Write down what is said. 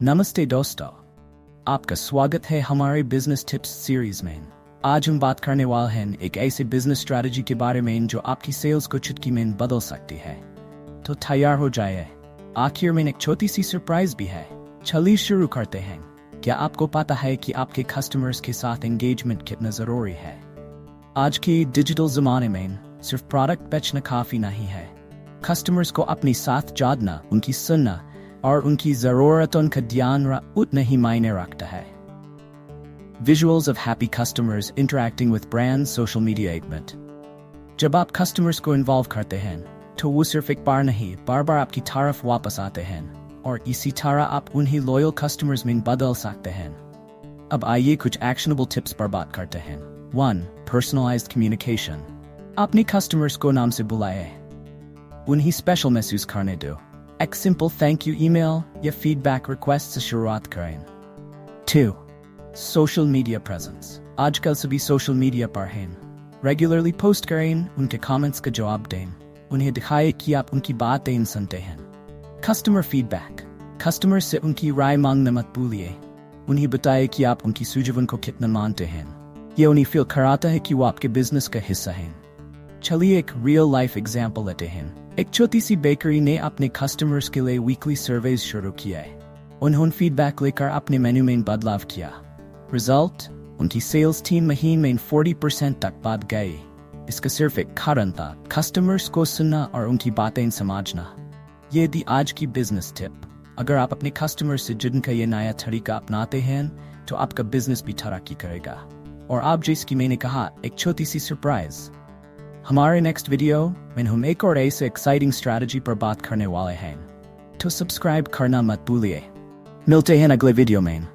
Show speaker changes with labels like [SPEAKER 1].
[SPEAKER 1] नमस्ते दोस्तों, आपका स्वागत है हमारे बिजनेस टिप्स सीरीज में। आज हम बात करने वाले हैं एक ऐसे बिजनेस स्ट्रैटेजी के बारे में जो आपकी सेल्स को चुटकी में बदल सकती है। तो तैयार हो जाइए। आखिर में एक छोटी सी सरप्राइज भी है। चलिए शुरू करते हैं। क्या आपको पता है कि आपके कस्टमर्स के साथ एंगेजमेंट कितना जरूरी है? आज के डिजिटल जमाने में सिर्फ प्रोडक्ट बेचना काफी नहीं है। कस्टमर्स को अपने साथ जोड़ना, उनकी सुनना और उनकी जरूरतों का ध्यान उतना ही मायने रखता है। Visuals of happy customers interacting with brands social media engagement। जब आप कस्टमर्स को इन्वॉल्व करते हैं तो वो सिर्फ एक बार नहीं, बार बार आपकी तारीफ वापस आते हैं और इसी तरह आप उन्हें लॉयल कस्टमर्स में बदल सकते हैं। अब आइए कुछ एक्शनेबल टिप्स पर बात करते हैं। 1. Personalized communication। अपने कस्टमर्स को नाम से बुलाएं, उन्हें स्पेशल महसूस करने दो। एक सिंपल थैंक यू ईमेल या फीडबैक रिक्वेस्ट से शुरुआत करें। 2. Social media presence. आजकल सभी सोशल मीडिया पर हैं। रेगुलरली पोस्ट करें, उनके कमेंट्स का जवाब दें, उन्हें दिखाएं कि आप उनकी बातें सुनते हैं। Customer feedback. कस्टमर से उनकी राय मांगना मत भूलिए। उन्हें बताएं कि आप उनकी सुझावों को कितना मानते हैं। ये उन्हें फील कराता है कि वो आपके बिजनेस का हिस्सा हैं। चलिए एक रियल लाइफ एग्जाम्पल लेते हैं। एक छोटी सी बेकरी ने अपने कस्टमर्स के लिए वीकली सर्वेज शुरू किया। उन्होंने फीडबैक लेकर अपने मेन्यू में बदलाव किया। रिजल्ट, उनकी सेल्स 3 महीने में 40% तक बढ़ गई। इसका सिर्फ एक कारण था, कस्टमर्स को सुनना और उनकी बातें समझना। ये थी आज की बिजनेस टिप। अगर आप अपने कस्टमर से जुड़ने का ये नया तरीका अपनाते हैं तो आपका बिजनेस भी तरक्की करेगा। और आप जैसे कि मैंने कहा, एक छोटी सी सरप्राइज। हमारे नेक्स्ट वीडियो में हम एक और ऐसे एक्साइटिंग स्ट्रैटेजी पर बात करने वाले हैं, तो सब्सक्राइब करना मत भूलिए। मिलते हैं अगले वीडियो में।